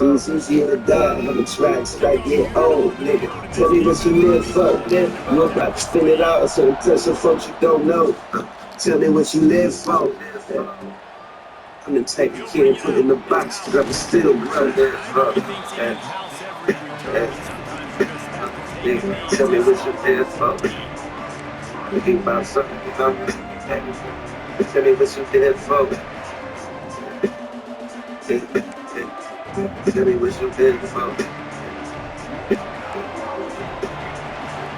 It's easier to die. I'm a try till I get old, nigga. Tell me what you live for, nigga. You about to spin it out, so tell some folks you don't know. Tell me what you live for, nigga. I'm the type of kid put in the box, cause I'm still grow there, bro. Nigga, tell me what you live for. You think about something, you know? Tell me what you live for. Tell me what you live for.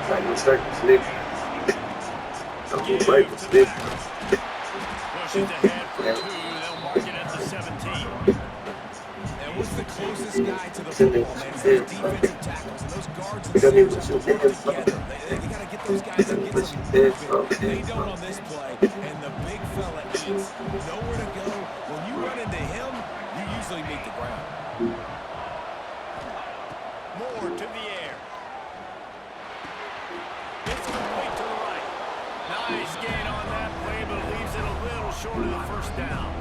Like no circus, nigga. Don't get breakfast, nigga. Pushes ahead for two. They'll mark it at the 17. And what's the closest guy to the Tell me football, what man? you It's those live for. defensive tackles and those guards and Tell me safeties what have you to work live for. together. You got to get those guys Tell to me get what some you live movement. for. They don't on this play, and the big fella eats. Nowhere to go. When you run into him, you usually meet the ground. Moore to the air. It's complete to the right. Nice gain on that play, but leaves it a little short of the first down.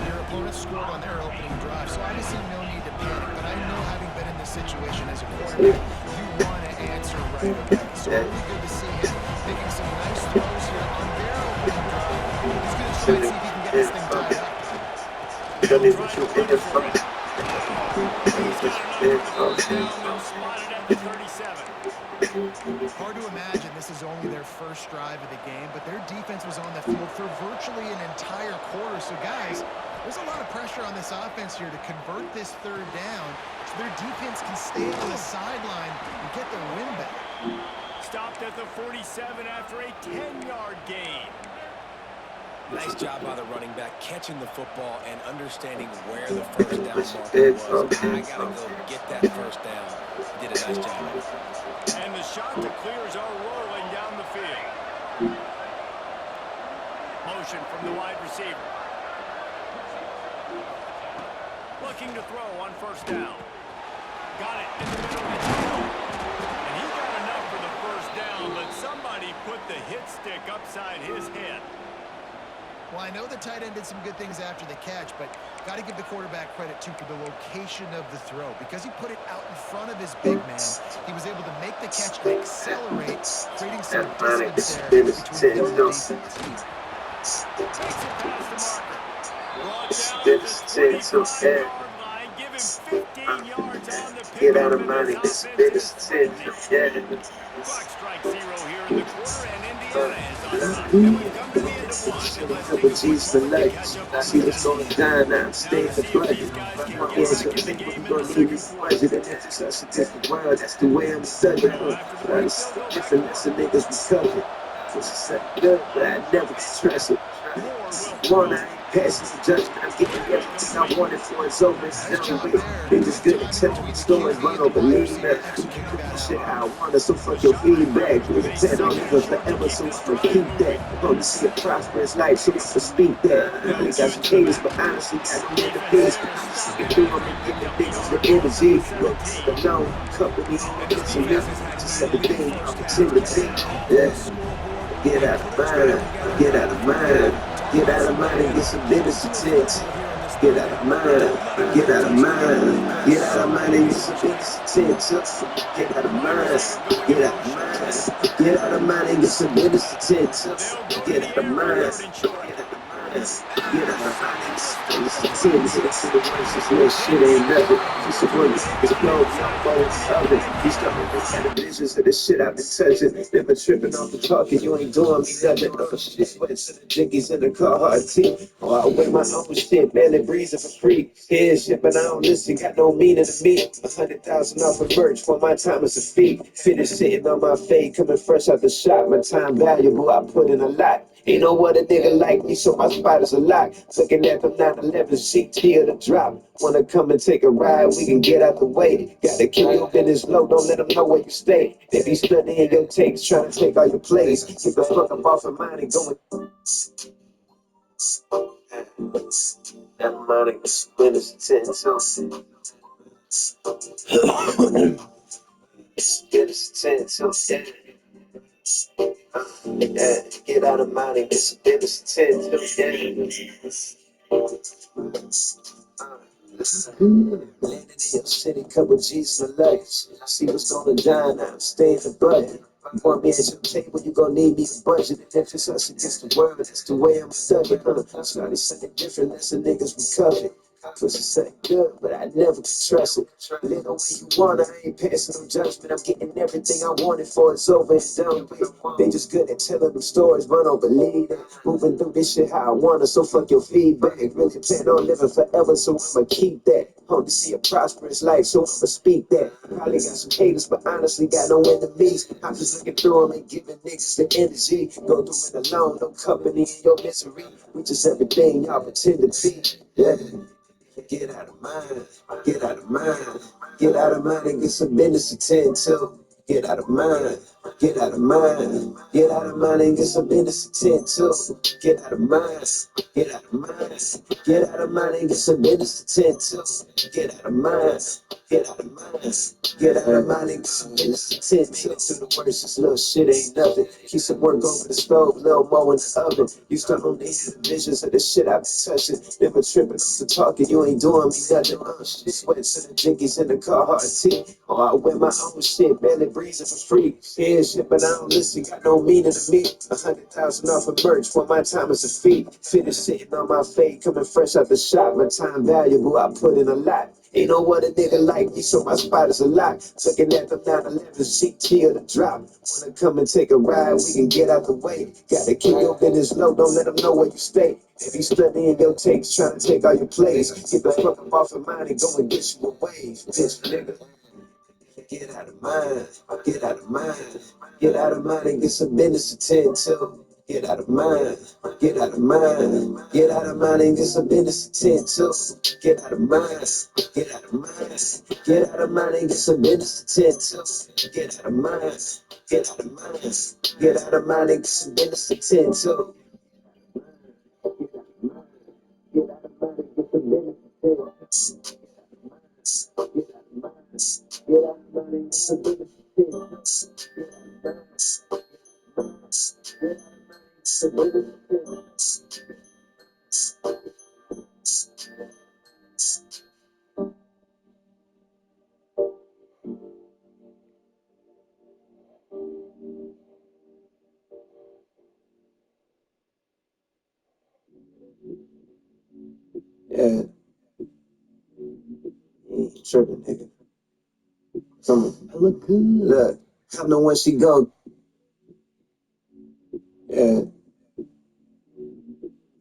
Your opponent scored on their opening drive, so I just see no need to panic. But I know, having been in this situation as a quarterback, you want to answer right away. So really good to see him making some nice throws here on their opening drive. He's going to try Tell and me see if he what can you get this live thing for. tied up. Tell They'll me try what to you run live for for. it. Tell me He's what got you enough live for the for. first down. They'll spot it at the 37. Hard to imagine this is only their first drive of the game, but their defense was on the field for virtually an entire quarter. So, guys, there's a lot of pressure on this offense here to convert this third down so their defense can stay on the sideline and get their win back. Stopped at the 47 after a 10-yard gain. Nice job by the running back, catching the football and understanding where the first down What you marker live was. for. I got to go get that first down. He did a nice job of it. And the shot to clears are rolling down the field. Motion from the wide receiver. Looking to throw on first down. Got it in the middle. It's caught. And he got enough for the first down, but somebody put the hit stick upside his head. Well, I know the tight end did some good things after the catch, but got to give the quarterback credit, too, for the location of the throw. Because he put it out in front of his big man, he was able to make the catch and accelerate, creating some distance there between him and the defense. Makes it past the marker. Brought down at the 25-yard line. Give him 15 yards on the Get out pickup, of and this money, this offense is business threatening. yeah. Clock strikes 0 here in the quarter, and Indiana is on top. And we've come to the end of one. And let's take Couple a quick G's for moment to life. catch up on the See what's rest of going the down game. now. Now Stay to in the see if budget. these guys can get Yeah, so back I in the think game we're in the gonna need second this quarter. budget and it's such a different world. That's the way I'm studying. Now after the But I break, just they'll go back to different work. as the niggas recover. It's a set good, but I never can stress it. Moore will One, throw. I ain't passing the judgment. I'm getting everything I Complete. wanted for it's over. It's Nice done job with. there. Niggas Good good at timing telling between the the stories, but QB I and the don't wide believe receiver that. executing that Shit, out. how I want it, so The fuck your shot feedback. prepares with a Ten on second it and for short to forever, keep so this I'ma drive keep moving. that. Want to see a prosperous life, so I'ma speak that. They'll They got some give it to him haters, at the but 30. honestly, I don't need a Defense piece. there to stop Get him through after them he and give picked the up the niggas yard the loss at the energy. 17. The known company, And this so defense now, has had just me like the looking game, first half, getting opportunity. it off Yeah. the scoreboard Get and out of putting stuff mind, together get late out in of the game. mind, Talk get about out of some mind and get momentum. some Keep us to business a field sense. goal here on this Get third out of down. Don't let them mind, get get a out of touchdown. mind, Press get out of solid mind on and the get some touchdown. business sense. Get out of Wide receiver mind, going in get out of motion. mind, get out of mind and get some business sense. They'll go to Get the out of air on mind, 3rd and short. get out of mind, get out of mind and Something get to some stop the business clock. sense. It's the worst, this little shit Picks ain't up the nothing. Just a word, opportunity. They've it's got him blown inside up the on 50 of and it. they You gain start 8. to kind of visions of the shit I've been touching. Never tripping off the talking, you ain't doing me nothing. Other shit, sweats and the jinkies in the car, hard tea. Oh, I wear my own shit, barely breezing for free. Yeah, shit, but I don't listen, got no meaning to me. 100,000 off of merch for my time is a fee. Finish sitting on my fade, coming fresh out the shop. My time valuable, I put in a lot. Ain't no other nigga like me, so my spot is a lock. Looking at them 911 CT of the drop. Wanna come and take a ride, we can get out the way. Gotta keep your business low, don't let them know where you stay. They be studying your tapes, trying to take all your plays. Get the fuck up off of mine and go and that money was winners 10 to winners 10 to yeah. Get out of money, it's winners 10 to yeah. Landed in your city, couple G's in the legs. See what's going down now, stay in the budget. You want me at your table, you gon' need me to budget. And if it's us against the world, that's the way I'm stuck it. Started something different, that's the niggas we covered. Pussy something good, but I never could trust it. Live the way you want, I ain't passing no judgment. I'm getting everything I wanted for it's over and done with. They just good at telling them stories, but I don't believe it. Moving through this shit how I want it, so fuck your feedback. Really plan on living forever, so I'ma keep that. Hope to see a prosperous life, so I'ma speak that. Probably got some haters, but honestly got no enemies. I'm just looking through them and giving niggas the energy. Go through it alone, no company in your misery. We just everything y'all pretend to be. Yeah. Get out of mind, get out of mind, get out of mind and get some business to tend to. Get out of mind, get out of mind, get out of mind and get some business to tend to. Get out of mind, get out of mind, get out of mind and get some business to tend to. Get out of mind, get out of mind, get out of mind and get some business to tend to. Through the worst, this little shit ain't nothing. Keep some work over the stove, little more in the oven. You start on the visions of the shit I've been touching. Never tripping to talking, you ain't doing me nothing. Sweats and the jinkies in the car, hard tea. Oh, I wear my own shit, barely breezing for free. Yeah, shit, but I don't listen, got no meaning to me. 100,000 off of merch for my time is a fee. Finish sitting on my fade, coming fresh out the shop. My time valuable, I put in a lot. Ain't no other nigga like me, so my spot is a lot. Looking at them 911 CT of the drop. Wanna come and take a ride, we can get out the way. Gotta keep your business low, don't let them know where you stay. If you studying your tapes, trying to take all your plays, get the fuck up off of mine and go and get you a wave. Bitch, nigga. Get out of mind, get out of mind, get out of mind and get some business to tend to. Get out of mind, get out of mind, get out of mind and get some business to tend to. Get out of mind, get out of mind, get out of mind and get some business to tend to. Get out of mind, get out of mind, get out of mind and get some business to tend to. Get out of mind and get some business to tend to. Get out of mind and get some business to tend to. Yeah, you ain't tripping, nigga. Come on. I look good. Look, I know when she go. Yeah, you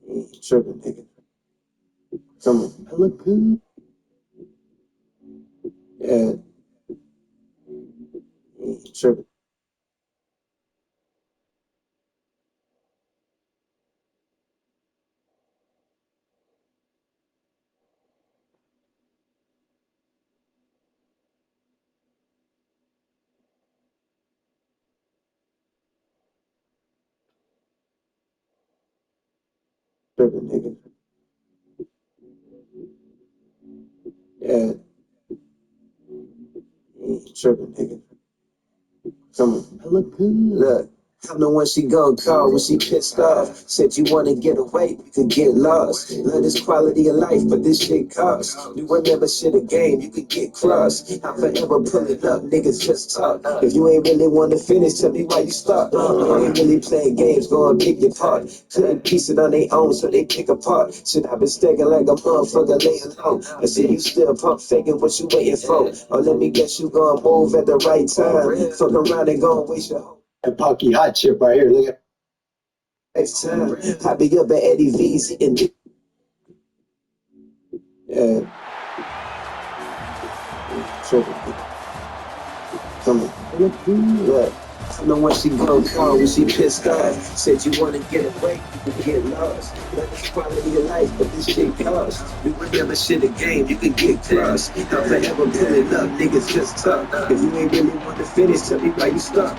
ain't tripping, nigga. Come on. I look good. Yeah, you ain't tripping. Tripping, nigga. Yeah, you ain't tripping, nigga. Come on. I look good. Look, I'm the one she gon' call when she pissed off. Said you wanna get away, you could get lost. Love this quality of life, but this shit costs. You remember shit a game, you could get crossed. I'm forever pulling up, niggas just talk. If you ain't really wanna finish, tell me why you stop. You ain't really playing games, go and pick your part. Couldn't piece it on their own, so they pick apart. Shit, I've been stacking like a motherfucker laying low. I see you still pump faking, what you waiting for? Or let me guess you gon' move at the right time. Fuck around and gon' waste your whole And Pocky hot chip right here. Look at next time. I be up at Eddie V's eating. Yeah, tripping. Come on. Look, I know when she go call when she pissed off. Said you wanna get away, you can get lost. Love this quality of life, but this shit costs. You remember shit a game, you can get crossed. I'm forever pulling up, niggas just talk. If you ain't really want to finish, tell me why you stop.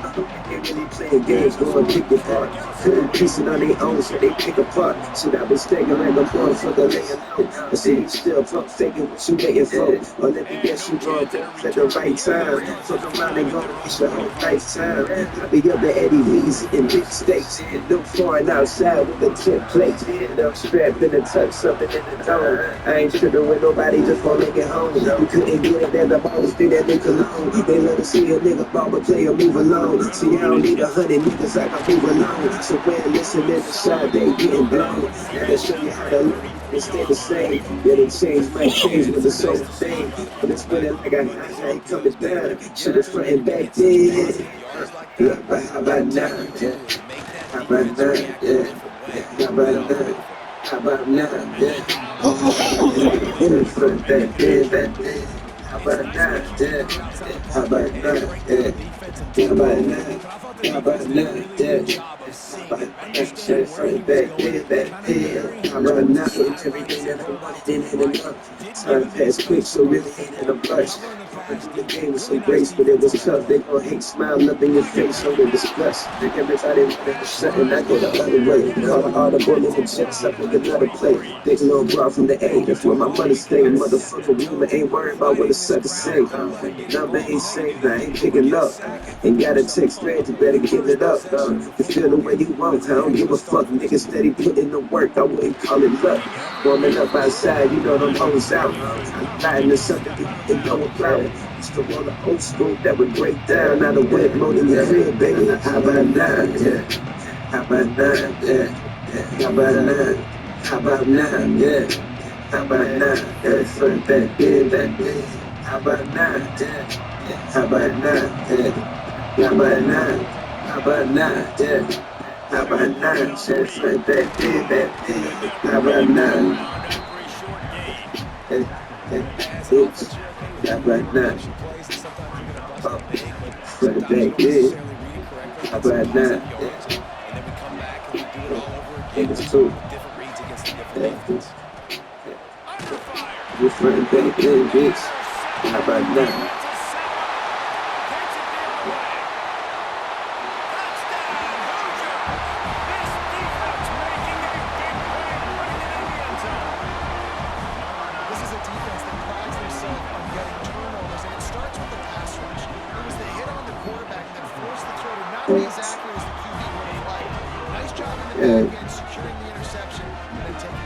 really playing games, going pick apart. Couldn't piece it on their own, so they pick apart. Shit, I been stacking like a motherfucker laying low. I see you still pump faking what you waiting for. Or let me guess you going both at the right time. Fuck around and gonna reach your whole lifetime. I be up at Eddie V's in big states. Look foreign outside with the tip plate. I'm strapped in the tuck, something in the dome. I ain't tripping with nobody, just wanna make it home. You couldn't get it at the ball, stay that nigga alone. They love to see a nigga ball, but player move alone. See, I don't need 100 niggas, I can move alone. So when listening to shot, they getting blown. I can show you how to live and stay the same. Yeah, they change, might change with the soul thing. But it's feeling like I ain't coming down. Shit is front and back then. Yeah, but how about now? Yeah. How about now? Yeah. How about now? How about now? Yeah. In the front, back then. How about now? Yeah. How about now? Yeah. How about now? How about now? Yeah. Shit, front, back then. How about now? Everything that I wanted ain't enough. Time passed quick, so really ain't in a rush. I do the game with some grace, but it was tough. They gon' hate, smile up in your face, so they disgust. Think everybody wanted to shut and I go the other way. Call the audible in the jets, I pick another play. Big little bra from the A, that's where my money stay. Motherfucker, rumor ain't worried about what a sucker say. Number ain't safe, I ain't picking up. Ain't got a text thread, you better give it up. You feel the way you want, I don't give a fuck. Niggas steady putting the work, I wouldn't call it luck. Warming up outside, you know them hoes out. I'm riding to something you know about it. Used to want an old school that would break down. Now the wet mode in your crib, baby. How about now? Yeah. How about now? Yeah. How about now? How about now? Yeah. How about now? Yeah. Front back then. How about now? Yeah. How about now? Yeah. How about now? How about now? Yeah. How about now? Yeah. Front back then. How about now? Oops. How about now? Front back then. How about now? Niggas too. You front back then, bitch. How about now? This is a defense that prides themselves on getting turnovers, and it starts with the pass rush. It was the hit on the quarterback that forced the throw to not be as accurate as the QB would have liked. Nice job in the back end, securing the interception, and then taking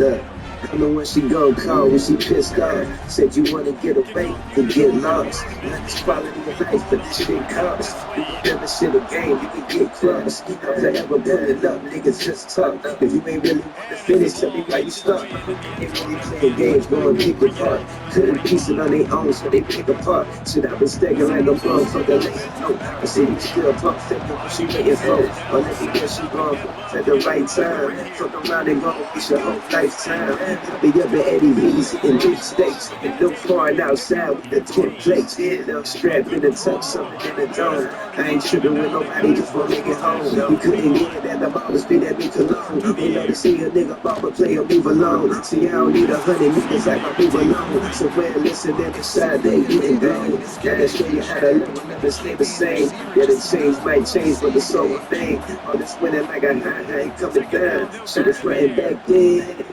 Look, I know when she go cold, when she pissed off. Said you wanna get away, then get lost. Let's quality of life, but this shit costs. You can never shit a game, you can get crossed. Forever pulling up, niggas just talk. If you ain't really wanna finish, tell me why you stop. Ain't really playing games, going pick apart. Couldn't piece it on their own, so they pick apart. Shit, I been stacking like a motherfucker laying low. I see you still pump faking what she waiting for. Or let me guess you going at the right time. Fuck around and gonna reach your whole lifetime. I be up at Eddie V's in big states. And look foreign outside with the 10 plates. I'm strapped in the tuck, something in the dome. I ain't tripping with nobody, just wanna make it home. You couldn't get it at the ball, just be that big cologne. They love to see a nigga ball, but player move alone. See, I don't need 100 niggas, I can move alone. So when listening to side, they getting blown. Gotta show you how to live, never stay the same. Yeah, the change might change, but the soul thing. All this winning like a high, I ain't coming down. Shit is right back then.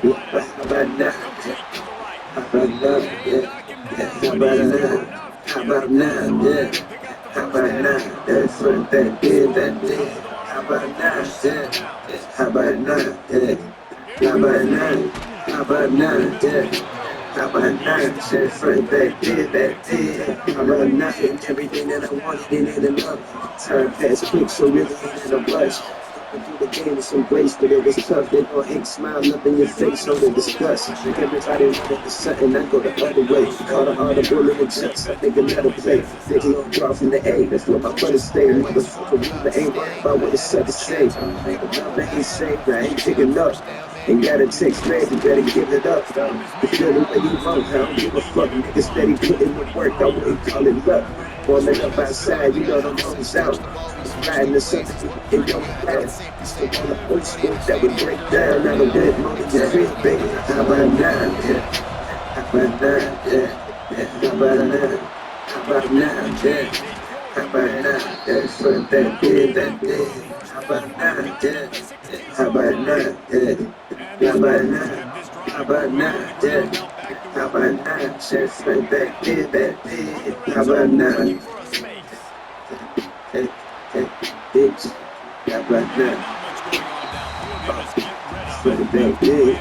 Yeah, but how about now? How about now? Yeah. How about now? How about now? Yeah. How about now? Yeah, front back then. How about now? Yeah. How about now? Yeah. How about now? How about now? Yeah. How about now? Shit, front back then. How about now? Everything that I wanted ain't enough. Time passed quick, so really ain't in a rush. I do the game with some grace, but it was tough. They gon' hate, smile up in your face, so they disgust. Think everybody wanted to something, I go the other way. Call the audible in the jets, I think another play. Big little draw from the A, that's where my money stay. Motherfucker, rumor ain't worried about what the suckers say. The number ain't safe, I ain't picking up. Ain't got a text back, you better give it up. You feel the way you want, I don't give a fuck. Niggas steady putting the work, I wouldn't call it luck. Warming up outside, you know them hoes out. Riding to something in your back. So on the old school that would break down. Now the wet mode in your crib, baby. How about now? Yeah. How about now? Yeah. How about now? How about now, yeah? How about now? Yeah, front that did, that did. How about now, yeah? How about now, yeah? How about now? How about now, yeah? How about now? Yeah, front that did, that did. How about now? Hey, hey, bitch. How about now? Front that did.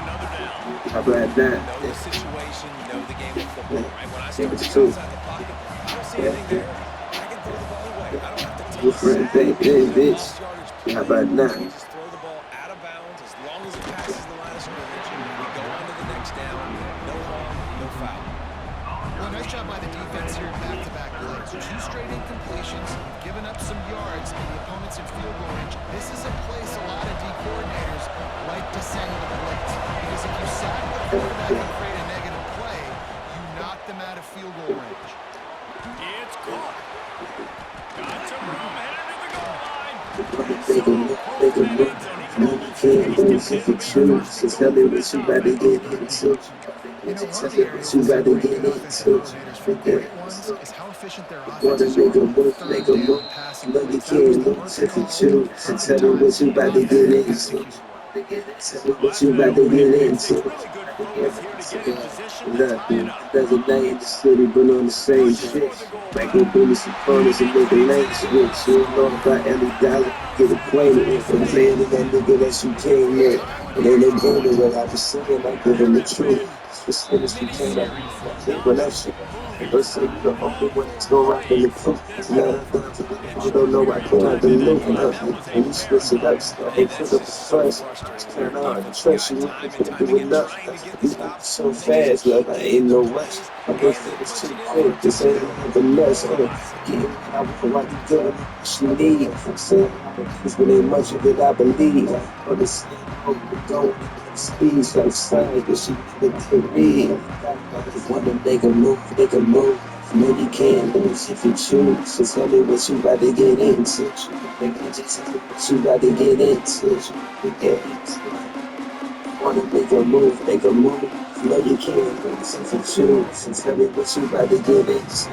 How about now? Know the situation, you know the game of football, right? When I start to It's get true. outside the pocket, I don't see anything there. I can throw the ball away. I don't have to take Your a friend sack. back there, It's a bitch. lost yardage How play. about now? We just throw the ball out of bounds. As long as it passes the line of scrimmage, we go on to the next down. No harm, no foul. Well, nice job by the defense here in back-to-back plays. 2 straight incompletions, giving up some yards, and the opponent's in field goal range. This is a place a lot of D coordinators like to send the blitz. Because if you sack the quarterback and create a negative play, you knock them out of field goal range. It's caught. Got some room headed to the goal line. Make a move, make a move. No, you can't lose if you choose. So tell me what you about to get into. You know, one Tell of me the what areas you that about to separate get good offensive into. coordinators from great ones is how efficient their Wanna offenses make are a on move, make a third move. down passing No, you plays. That was can't the lose work if you call. choose. So tell me what you about to get into. Tell me what you about to get into. Really good focus here to get in position to Look, tie it up. another night in the city, but on the same shit. Back up in some corners and make a lane switch. You don't know about Ellie Dollar, get acquainted with the man and that nigga that you came with. It ain't no game what I was saying, I give him the truth. As soon as you came up, when that shit, don't say you the only one that's gonna rock in the crew. It's not enough to you don't know I came out the loop. And you switch it up, start to put up the first. It's kinda hard to trust you when you can't do enough. You move so fast, look, I ain't no rush. I'm gonna finish too quick, this ain't nothing much. Getting what I want, like you doing what you need. I'm saying, but ain't much of it I believe. On the same road, we're going at speed, so sign, cause she never can read. Wanna make a move, make a move. No, you can't lose if you choose. So tell me what you about to get into. Just tell me what you about to get into. Wanna make a move, make a move. No, you can't lose if you choose. So tell me what you about to get into.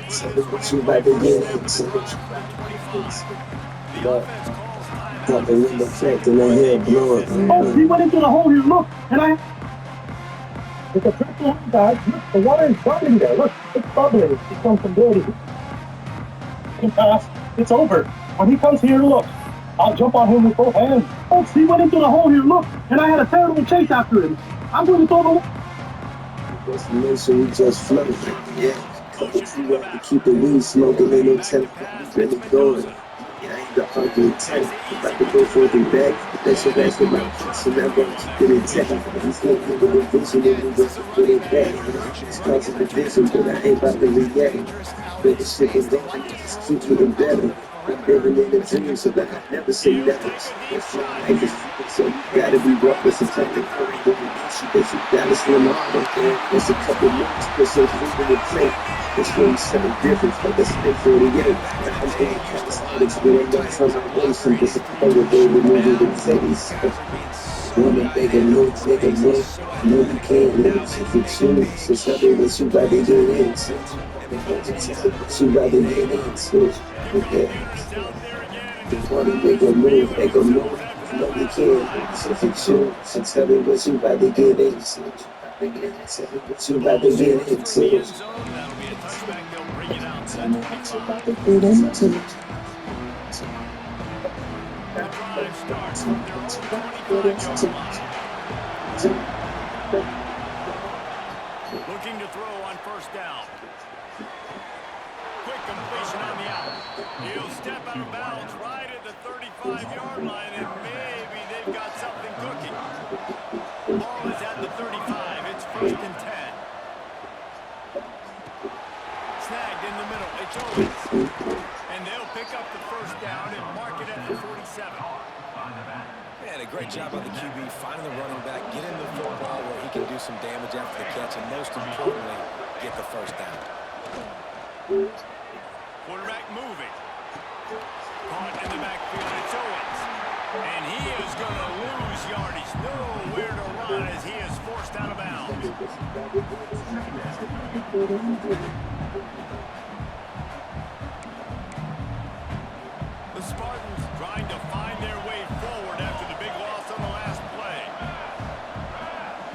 Tell me what you about to get into. Look, got the window cracked and I hear blowing. Oh, he went into the hole here. Look, and it's a triple hole, guys. Look, the water is bubbling there. Look, it's bubbling. It's on some dirty. It's over. When he comes here, look, I'll jump on him with both hands. Oh, he went into the hole here. Look, and I had a terrible chase after him. I'm going to throw the. Destination, we just floating. Yeah, couple two up to keep the weed smoking. Ain't no telling where we really going. Yeah, I ain't the ugly type. About to go for the back. That's your ass with my question. I'm gonna keep it intact. I'm still giving the vision and we gonna put it back. It's causing the vision, but I ain't about to react. But the shit is going, just keep getting better. I'm living in a dream, so that I never say never. That's why life is free, so you gotta be reckless and take the courage. That you gotta slim up, okay? There's a couple moves, put some food in the plate. It's really something different, but that's big 48. Now I'm doing calisthenics, doing that from my waist, and just a player, baby, moving the face. Wanna make a move, make a move. No, you can't lose if you choose. So tell me what you about to get into. Tell me what you about to get into. Okay. Wanna make a move, make a move. No, you can't lose if you choose. So tell me what you about to get into. Tell me what you about to get into. That'll be a touchback. They'll bring it out to the 25. Get into. The drive starts from their own 25-yard line. Looking to throw on first down. Quick completion on the out. He'll step out of bounds right at the 35-yard line, and maybe they've got something cooking. Ball is at the 35. It's 1st and 10. Snagged in the middle. It's Owens. And they'll pick up the first down and mark it at the 47. Man, a great job by the QB finding the running back, get him the football where he can do some damage after the catch, and most importantly, get the first down. Quarterback moving. Caught in the backfield. It's Owens. And he is going to lose yardage. Nowhere to run as he is forced out of bounds. The Spartans trying to find their way forward after the big loss on the last play.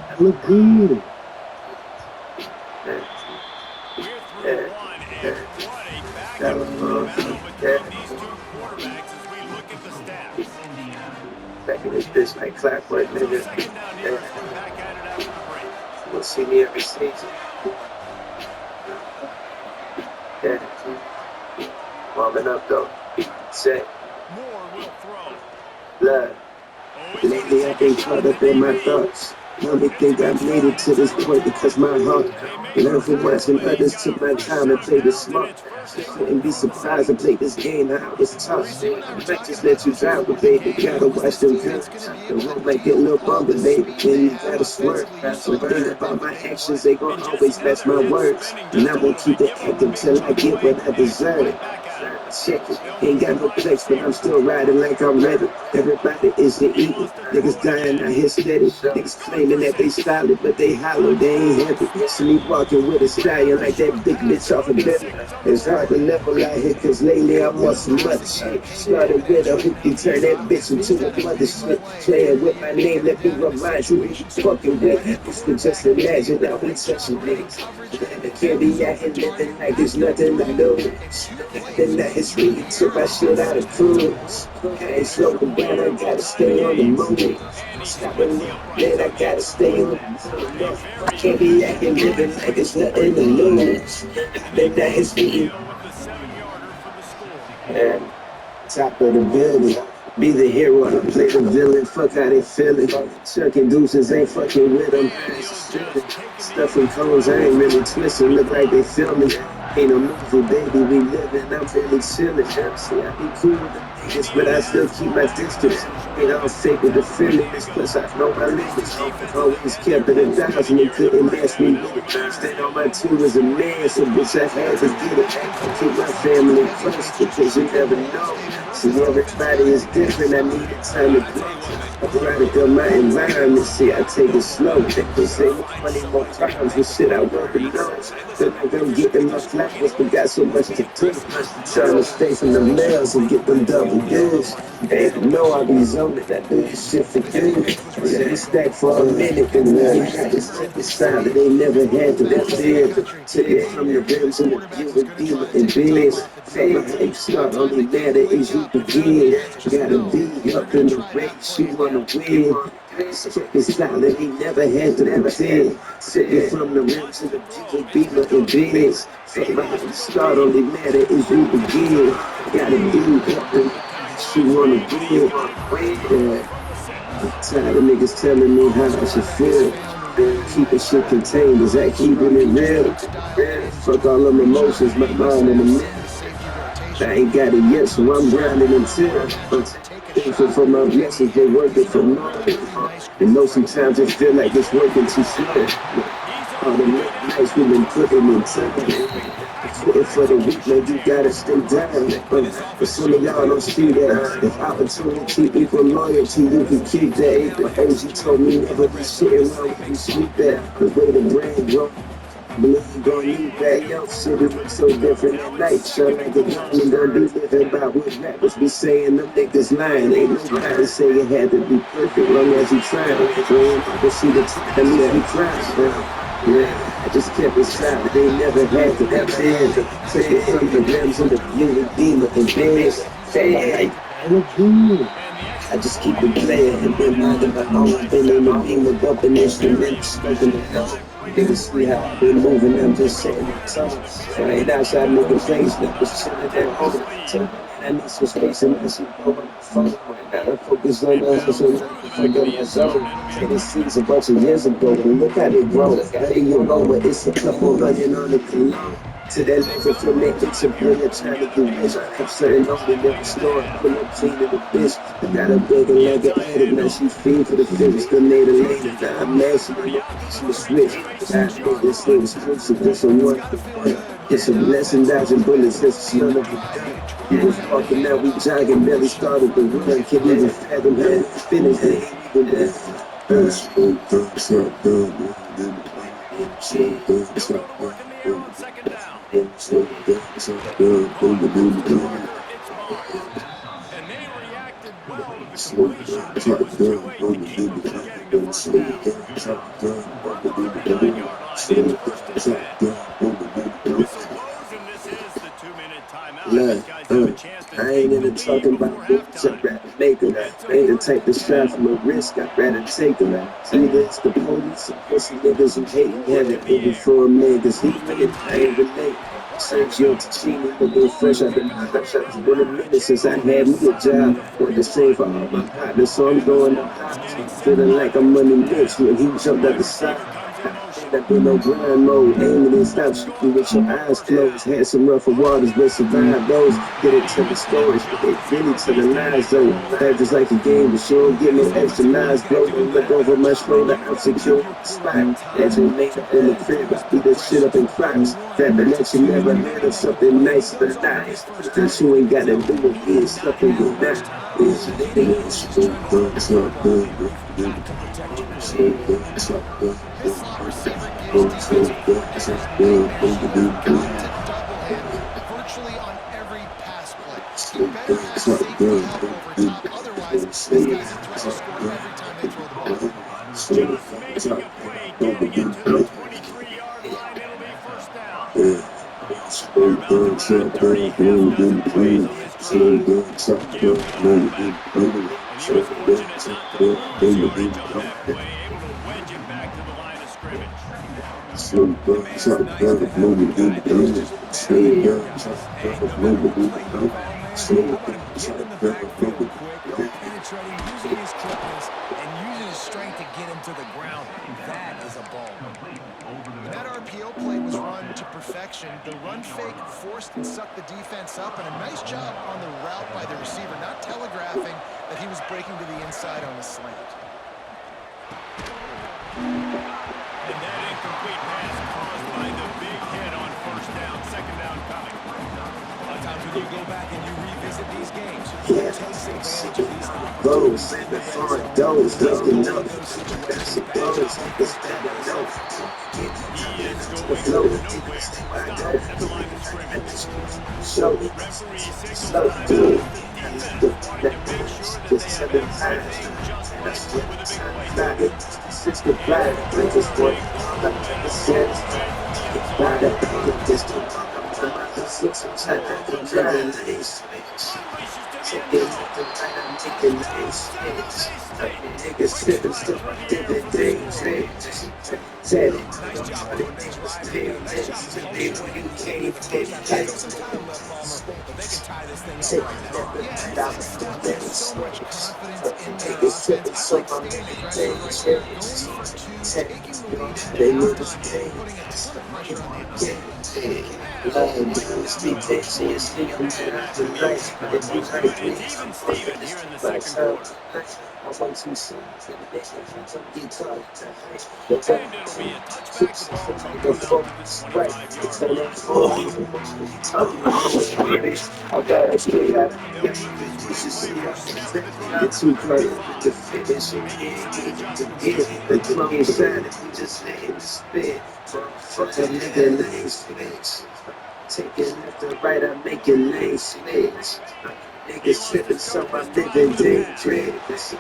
I look good. We're through one, and what a back and forth battle between these two quarterbacks as we look at the stats. Back in this bitch like clockwork, So nigga. second down here, as we're back at it after the break. You'll see me every season. Yeah. Warming up though. Set. Moore will throw. Love. Lately I've been caught up in my thoughts. Only think I've made it to this point because my heart. Learn from watching others, took my time and played it smart. Couldn't be surprised I played this game how I was taught. I might just let you drive, but baby, gotta watch them good. The road might get a little bumpy, baby, then you gotta swerve. So learn about my actions, they gon' always match my words. And I won't keep it active till I get what I deserve. Check it, ain't got no flex, but I'm still riding like I'm ready. Everybody is the eagle, niggas dying out here steady. Niggas claiming that they solid, but they hollow, they ain't heavy. See me walking with a stallion like that big bitch off of belly. It's hard to level out here, cause lately I'm on some other shit. Started with a hoop, you turn that bitch into a mother shit. Playing with my name, let me remind you who you fucking with. You can just imagine how we touching niggas. The can't be out here living like there's nothing to lose. Then that history took my shit out of cruise. I ain't slowing down, I gotta stay on the move. Stopping then I gotta stay on the move. I can't be out here living like there's nothing to lose. Then that history. With the 7-yarder for the score. And top of the building. Be the hero, I play the villain, fuck how they feelin'. Chucking deuces, ain't fucking with them. Stuffing cones, I ain't really twisting, look like they filming. Ain't no movie, baby, we living, I'm really chillin'. See, I be cool with the niggas, but I still keep my distance. Ain't all fake with the feelings, plus I know my limits. Always kept it 1,000, they couldn't ask me with it. Stand on my two as a man, so bitch, I had to get it. Keep my family first, because you never know. See, everybody is different, I need the time to play. I'm product of my environment, see, I take it slow. They say 20 more times, the shit I work with knows. Feel like I'm getting my flowers, but got so much to do. Trying to stay from the males and get them double D's. They know I be zoning, I do this shit for you. Let me stack for a minute, and then I just took the side that they never had to live. Took it from the rims and the beauty dealer and biz. Felt like they start, only matter is you begin. Gotta be up in the race, you wanna win. Check this out, that he never had to pretend. Took it from the rims to the beauty dealer and biz. Felt like the start, only matter is you begin. Gotta be up in the race, you wanna win. Tired of niggas telling me how I should feel. Keeping shit contained, is that keeping it real? Fuck all them emotions, my mind in the middle. I ain't got it yet, so I'm grinding until thankful for my blessings, they working for me. And know sometimes it feel like it's working too slow. All the late nights we've been putting in time. Quitting for the week, man, you gotta stay down. But some of y'all don't see that. If opportunity equal loyalty, you can keep that. But OG told me never be sitting around when you sleep at. The way the brain grows. Believe you gon' need that, yo, shit, it looks so different at night. Shut like a young don't be living about what rappers be saying, them niggas lying. Ain't nobody say it had to be perfect, long as you try. When people see the time, that leaves me crying, yeah, I just kept it silent, they never had to pretend. Took it from the rims and the beauty dealer and biz. Felt like, I just keep it playing and been minding my own. Been in the beamer, bumping instruments, smoking the dope. Niggas see how I've been moving, I'm just saying my tongue. I ain't outside making plays, niggas chillin' at home. I need some space and I see go on my phone. Now I focus on us, so I can forget my zone. Say this seeds a bunch of years ago, but look how they grow. Letting you know, but it's a couple running on the cologne. To that level from that entrepreneur trying to do this. I'm certain on the never store, pull up clean in the bitch. I got a big and like an addict, now she feed for the finish, the later later. Now I'm mashing it, she was switch. I think this thing is exclusive, this a one. It's a blessing, dodging bullets, that's none of it done. We was walking out, we jogging, barely started the run. Can't even fathom how it finished, they ain't even done. They're going to work in the air on second down. Parker, it's Moss. And they reacted well to the completion, but it was too late to keep them from getting the first down. From the 39-yard line, it's first and 10. Whistle blows, and this is the 2-minute timeout. These guys have a chance to I take ain't the into lead talking before about moves, I'd halftime. rather make them. I ain't the type to strive from a risk, I'd rather take them. Either it's the police or pussy niggas who hate me, have it over for a man, cause he winning, I ain't relate. Sergio Ticini looking fresh out the mouth. It's been a minute since I had me a job. Want the same for all my partners, so I'm going to hops. Feeling like I'm running bitch when he jumped out the side. I've been on grind mode, aiming and stop shooting with your eyes closed. Had some rougher waters, but survived those. Didn't tell the stories, but they really tell the lies though. Life just like a game, but she don't get no extra lies. Bro, don't look over my shoulder, I'm secure in the spot. As we make up in the crib, I beat that shit up in cracks. That but let you never heard of something nice than nice. That you ain't gotta do it, being stuck in your neck. It's This slot receiver gives defensive coordinators nightmares. You've got to double him virtually on every pass play. He better have safety help over top. Otherwise, this guy's a threat to score every time they throw the ball. Just making a play, getting it to the 23-yard line. It'll be first down. They're about to run a dirty half dozen plays on this drive. Gill to the fullback. And he was fortunate not to lose yardage on that play, able to wedge it back to the line of scrimmage. The man's nice to have a guy that is just better than your guys. And no matter what play you call, man, let him get in the backfield quick, penetrating, using his quickness, and using his strength to get him to the ground. That is a ball. And that RPO play was run to perfection. The run fake forced and sucked the defense up, and a nice job on the route by the receiver, not telegraphing that he was breaking to the inside on the slant. And that incomplete pass caused by the big hit on first down, second down coming. A lot of times when you go back and you revisit these games, who takes advantage of these those opportunities? in the front doors, looking up. That's the clothes, it's better know. He is The going flow, nowhere. Stopped at the line of scrimmage. show, Referee signals slow, timeout as the defense wanting to make sure that they have everything just right with a big play. 65, It's breakfast third for and goal the away from the end zone. by the distant. Sometimes I can drive these. Unleashes to the end Taking zone. the time, I'm taking nice things. Niggas sipping stuff, I'm giving things. Said it, Nice job on the drive here. Nice job punctuating the first half. There's still some time left, Palmer, but they can tie this thing up right now. Yeah, this is a front with so much confidence in their offense. I like staying aggressive right here, going for two, taking the lead into halftime, and putting a ton of pressure on the opponent. But it's even Steven here in the second quarter. And it'll be a touchback. The ball will come out to the 25-yard line. They'll put this one in play for 7th down. It's too close to finish. Making slight adjustments Yeah, here. the clock is shining, we just let it spin. Fuck that nigga lane switch. Taking left and right, I'm making lane switch. Niggas tripping, so I'm living dangerous.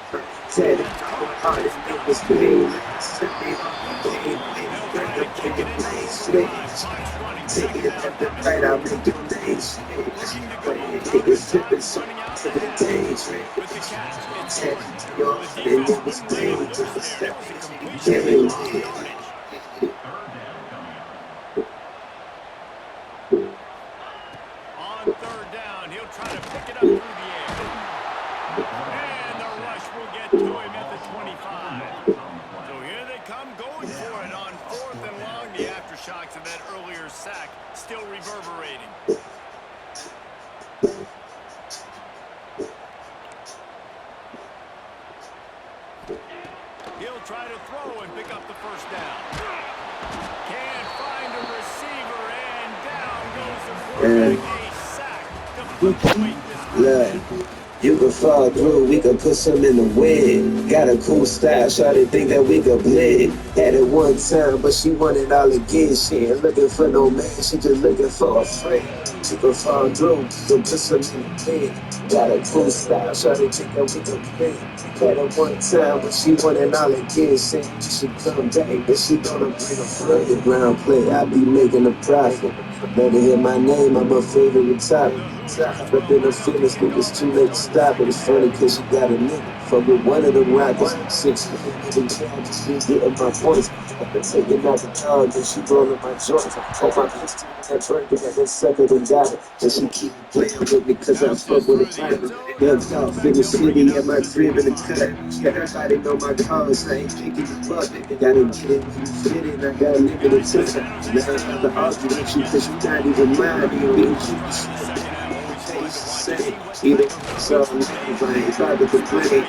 Tatted on hard and niggas pain. They'll try to kick it into Lane the 45. switch. Clock's running. Taking Second it down left and coming. right, I'm making lane switch. Looking to go. Niggas tripping, Clock so running out I'm the living half. dangerous. With the catch, it's Tatted Gordon. on The hard and defense niggas wouldn't let him pain. loose there. That was a completion that lost yardage. On third down, he'll try to pick it up through the air. And the rush will get to him at the 25. So here they come going for it on 4th and long. The aftershocks of that earlier sack still reverberating. He'll try to throw and pick up the first down. Can't find a receiver, and down goes the quarterback. A sack to punctuate this. Look, You can fall through, we can put some in the wind. Got a cool style, shawty think that we could blend. Had it one time, but she wanted all again. She ain't looking for no man, she just looking for a friend. You can fall through, we can put some in the wind. Got a cool style, shawty think that we could blend. Had it one time, but she wanted all again. Saying she come back, but she gonna bring a friend. Ground play, I be making a profit. Better hear my name, I'm her favorite topic. Up in the fitness, but it's too late to stop it. It's funny cause she got a nigga. Fuck with one of them rockers. 6 million just been getting my points. I've been taking out the dog and she rolling my joints. Hope my pistol in that drink and that sucker done got it. And she keep playing with me cause I fuck with a tiger. Young dog, Fitness City at my crib in the cut. Everybody know my cars, I ain't picking the bucket. Gotta get it when you fit it, I got limited time. Now I have to argue with you cause you not even mine. You either so if I ain't about to complain,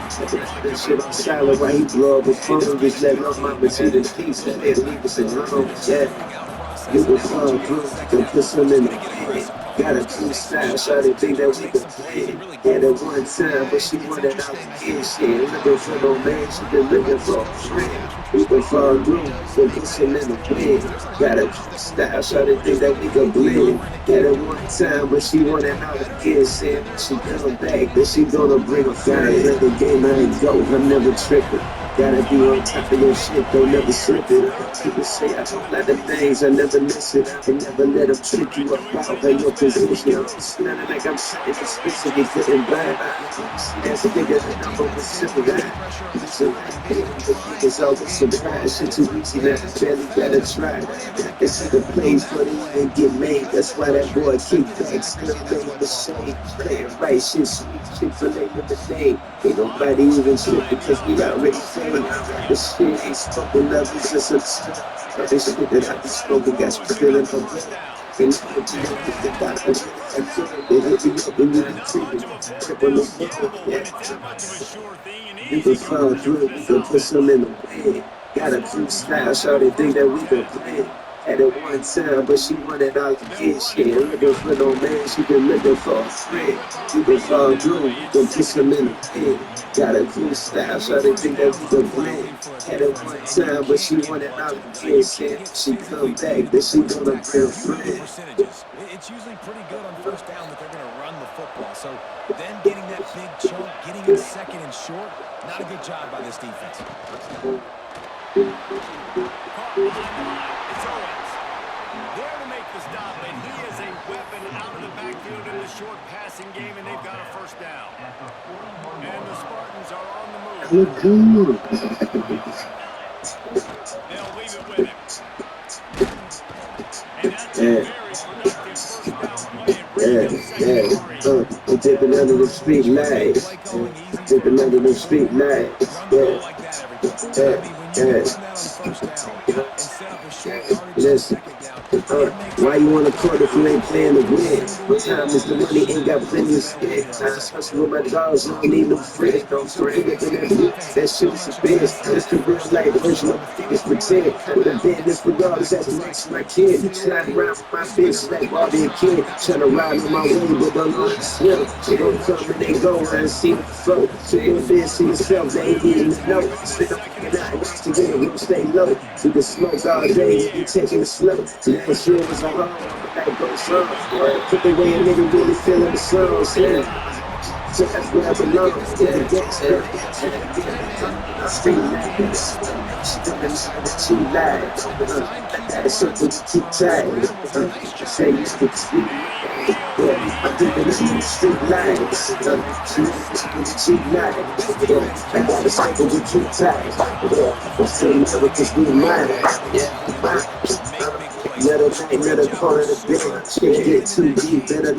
that shit on silent while he blow up his phone, just let my mama see the peace that they leave us alone. Yeah, you can fall through, can put some in the bed. Got a cool style, so they think that we can play. Had it one time, but she wanted out again. She ain't looking for no man, she been looking for a friend. You can fall through, can put some in the bed. Got a cool style, so they think that we can blend. Had it one time, but she wanted out again. Said when she come back, that she gonna bring a friend. Gotta play the game, I ain't go, I'm never tripping. Gotta be on top of your shit, don't never slip it. People say I don't like the things, I never miss it. I never let them trick you about how your position. I'm smelling like I'm sitting for specific, couldn't buy. That's a nigga that I'm over simple guy. So it's always surprise, shit too easy now, I barely gotta try. They see the plays for they even get made, that's why that boy keep back, still playing the shade. Playing right shit, sweet shit for late in the day. Ain't nobody even shit because we already paid. The shit ain't spoken of, it's just a stuff. This shit that I be smoking got spilled in my blood. And if you don't get the doctor, I feel it, they hit me up when you be treated. Trip on the phone, yeah. You can fall through, we can put some in the bed. Got a cool style, so they think that we can play. Had it one time, but she wanted all again. She ain't looking for no man, she been looking for a friend. You can fall through, we can put some in the bed. Got a cool style, so they think that we can blend. Had it one time, but she wanted all again. Said she come back, that she gonna bring a friend. It's usually pretty good on first down that they're going to run the football. So them getting that big chunk, getting it second and short, not a good job by this defense. It's Owens. There to make the stop, and he is a weapon out of the backfield in the short passing game, and they've got a first down. And the Spartans are on the move. They'll leave it with him. And that's a very productive first down play. I'm dipping under the street lights. Dipping under the street lights. Listen, why you wanna court if you ain't playing to win? What time is the money? Ain't got plenty of spit. I discuss with my dogs, I don't need no friends. Don't forget that shit is a biz. It's the real life version of niggas pretend. With a business regardless, that's the next to my kid. Sliding around with my bitch like Barbie a kid. Trying to ride on my way, but don't know how to swim. They gon' come and they go, I ain't seen it before. So you bitch to yourself, they ain't even know. Sit up and out, watch the game, we can stay low. We can smoke all day, you taking it slow. Last year was a hard one, but that goes on. Put the way a nigga really feeling the songs, yeah. So that's where I belong, to the gangster. Street lights, she lied. That's something to keep tight. Say you stick sweet. I'm dipping in the street lights. She lied. I got a cycle to keep tight. I'm saying never just be mine. Another part of the bitch. Can't get too deep. Better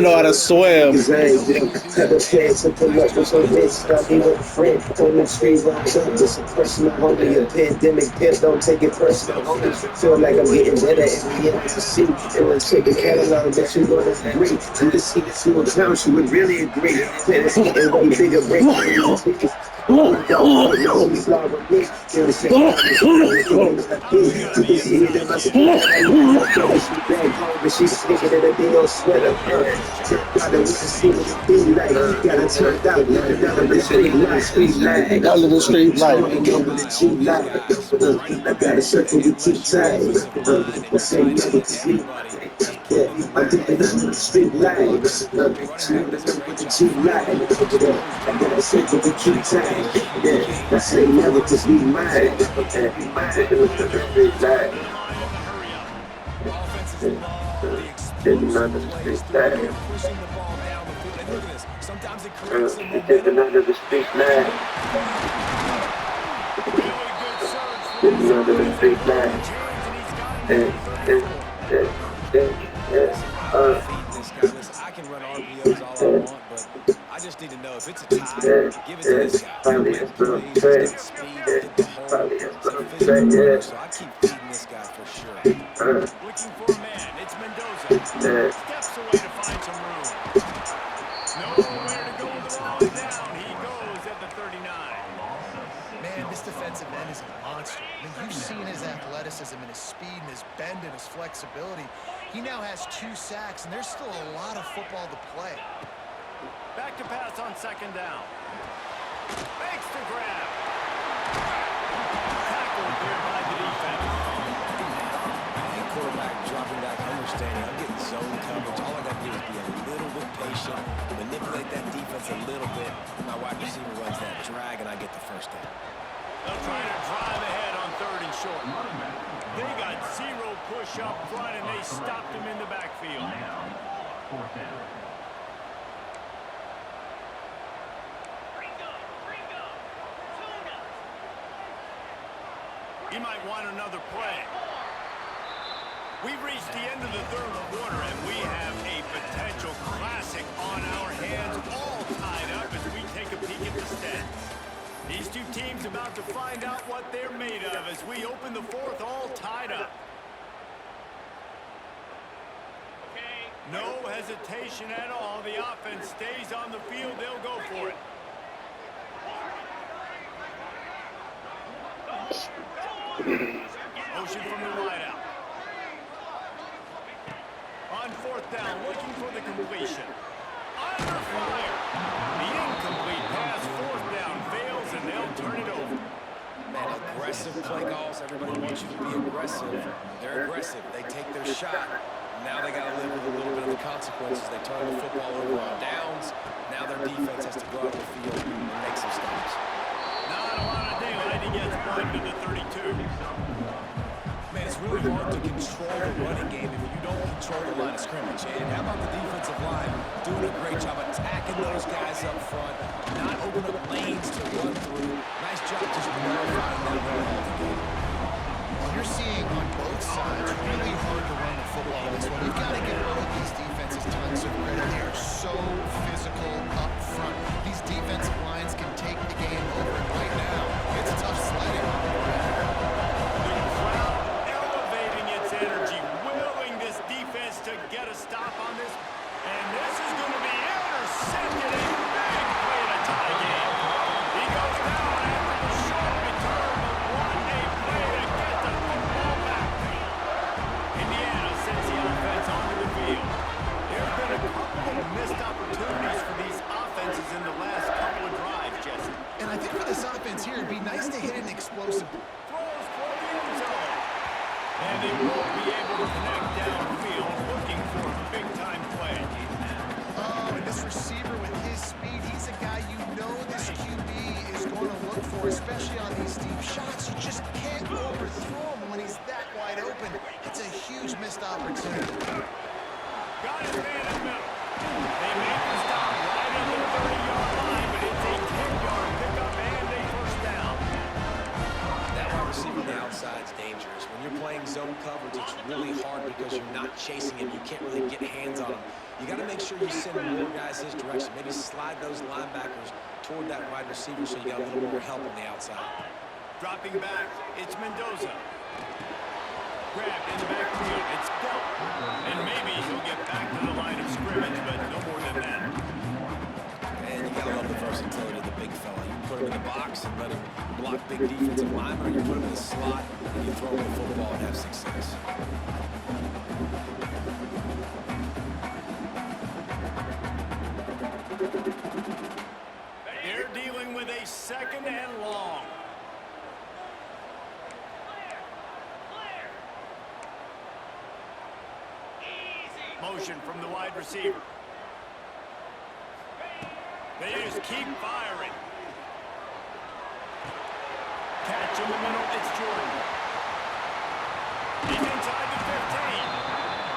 know how to swim. Cause I ain't been never paid to pull up with your bitch. Start me with a friend. On the street, walk up. It's a personal homie. A pandemic pimp. Don't take it personal. Homie. Feel like I'm getting better every year to see. And let's check the catalog that you gonna agree. And to see this new account, you would really agree. That it's getting way bigger. Break Don't slide with me. Feel the same. She hit in my skin. She back home, but she's sticking in a D.O. sweater. Probably want to see what it be like. Got it turned out, living under the street light. Under the street light. I got a circle with two ties. I say never to sleep. Yeah, I'm dipping under the street lights. With the cheap light. I got a circle with two ties. Yeah, I say never to be mine. I'm taking a street light. Dipping under the street light. Dipping under the street light. Dipping under the street light. I can run RPOs all I want, but I just need to know if it's a tie, give it to this guy. Probably He's has got been speed, he's got speed, get the hole. Probably has He's a been physical runner, so I keep feeding this guy for sure. Looking for a man. It's Mendoza. Steps away to find some room. Nowhere to go with the ball down. He goes at the 39. Man, this defensive end is a monster. I mean, you've seen his athleticism and his speed and his bend and his flexibility. He now has 2 sacks, and there's still a lot of football to play. Back to pass on second down. Makes the grab. Tackled here by the defense. Hey, quarterback dropping back, understanding. I'm getting zone coverage. All I got to do is be a little bit patient, manipulate that defense a little bit. My wide receiver runs that drag, and I get the first down. They'll try to drive ahead on 3rd and short. They got 0 push up front, and they stopped him in the backfield. He might want another play. We've reached the end of the 3rd quarter, and we have a potential classic on our hands, all tied up as we take a peek at the stats. These two teams about to find out what they're made of as we open the 4th, all tied up. No hesitation at all. The offense stays on the field. They'll go for it. Motion from the wideout. On 4th down, looking for the completion. Under fire. The incomplete pass, 4th down, fails, and they'll turn it over. Man, aggressive play calls. Everybody wants you to be aggressive. They're aggressive. They take their shot. Now they got to live with a little bit of the consequences. They turn the football over on downs. Now their defense has to go out the field and make some stops. Not a lot of daylight. He gets one to the 32. Man, it's really hard to control the running game if you don't control the line of scrimmage. And how about the defensive line doing a great job attacking those guys up front, not opening up lanes to run through. Nice job just nullifying that run all the game. Well, you're seeing on both sides really hard to run the football this one. We've got to give both of these defenses tons of credit. They are so physical up front. These defensive lines can take the game over. And right now, it's tough sledding. The crowd elevating its energy, willing this defense to get a stop on this. And this is going to be intercepted. A big play in a tie game. He goes down after the short return, but what a play to get the football back. Indiana sends the offense onto the field. There have been a couple of missed opportunities for these offenses in the last couple of drives, Jesse. And I think for this offense here, it'd be nice to hit an explosive. Throws for the end zone. And they won't be able to connect downfield, looking for a big-time play. Oh, and this receiver with his speed, he's a guy you know this QB is going to look for, especially on these deep shots. You just can't overthrow him when he's that wide open. It's a huge missed opportunity. Got his man in the middle. They make the stop right at the 30-yard line, but it's a 10-yard pickup and a first down. That wide receiver on the outside is dangerous. When you're playing zone coverage, it's really hard because you're not chasing him. You can't really get hands on him. You got to make sure you send more guys his direction. Maybe slide those linebackers toward that wide receiver so you got a little more help on the outside. Dropping back, it's Mendoza. Grabbed in the backfield, it's Belt. And maybe he'll get back to the line of scrimmage, but no more than that. And you got to love the versatility of the big fella. You put him in the box, and let him block big defensive linemen, or you put him in the slot and you throw him the football and have success. They're dealing with a 2nd and long. Motion from the wide receiver. They just keep firing. Catch in the middle, it's Jordan. He's inside the 15.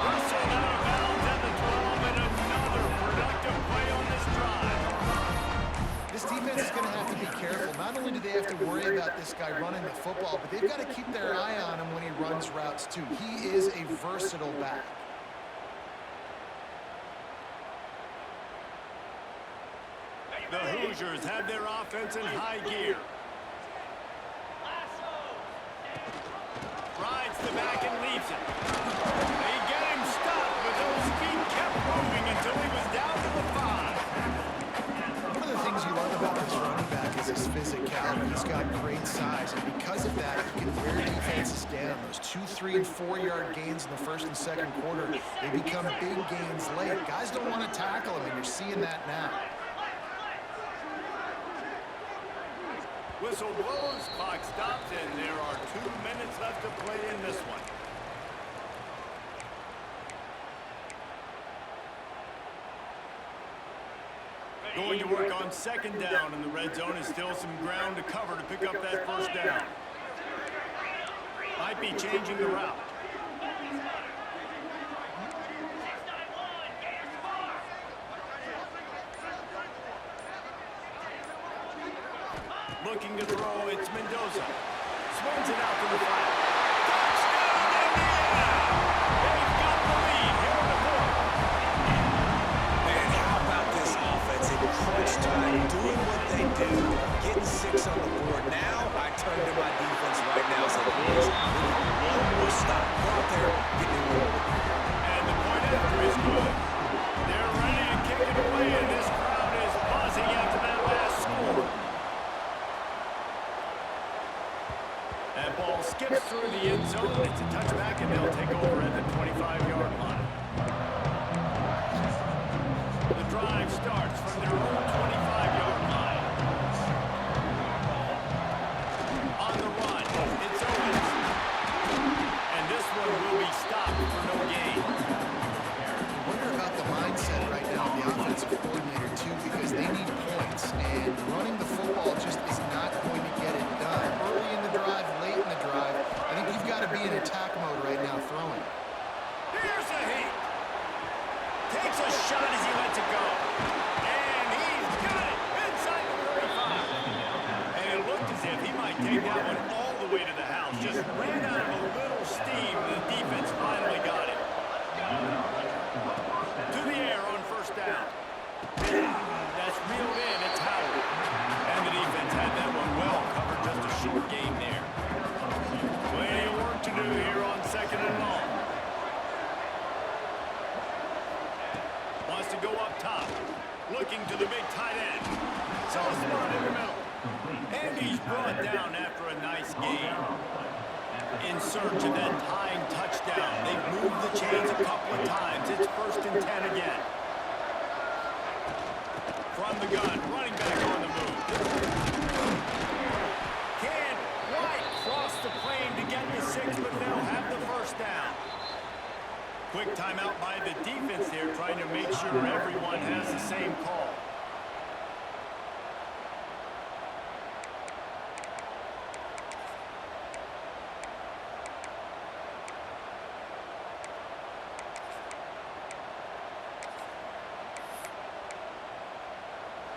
Russell out of bounds at the 12, and another productive play on this drive. This defense is going to have to be careful. Not only do they have to worry about this guy running the football, but they've got to keep their eye on him when he runs routes too. He is a versatile back. The Hoosiers have their offense in high gear. Rides the back and leaves it. They get him stopped, but those feet kept moving until he was down to the 5. One of the things you love about this running back is his physicality. He's got great size, and because of that, he can wear defenses down. Those 2, 3, and 4-yard gains in the first and second quarter, they become big gains late. Guys don't want to tackle him, and you're seeing that now. Whistle blows, clock stops, and there are 2 minutes left to play in this one. Going to work on 2nd down, and the red zone is still some ground to cover to pick up that 1st down. Might be changing the route. Looking to throw, it's Mendoza. Swings it out to the flat. Touchdown, Indiana! They've got the lead here in the 4th. Man, how about this offense in crunch time, doing what they do, getting 6 on the board. Now I turn to my defense right now and say, boys, we need one more stop. Go out there, get it rolling. And the point after is good. They're ready to kick it away, and this crowd is buzzing after that last score. That ball skips through the end zone. It's a touchback, and they'll take over at the 25-yard line. The drive starts from their own 25-yard line. On the run, it's Owens. And this one will be stopped for no gain. I wonder about the mindset right now of the offensive coordinator, too, because they need points, and running the football just is not going to get it done. Early in the drive, late in the drive, I think you've got to be in attack mode right now throwing. Here's a hit. Takes a shot as he lets it go. And he's got it inside the 35. And it looked as if he might take that one all the way to the house. Just ran out of a little steam. The defense finally got it. To the air on 1st down. That's reeled in. It's Howard. And the defense had that one well covered. Just a short game there. Plenty of work to do here on 2nd and long. Wants to go up top. Looking to the big tight end. So a spot in the middle. And he's brought down after a nice gain. In search of that tying touchdown. They've moved the chains a couple of times. It's 1st and 10 again. From the gun, running back on the move. Can't quite cross the plane to get the 6, but they'll have the 1st down. Quick timeout by the defense there, trying to make sure everyone has the same call.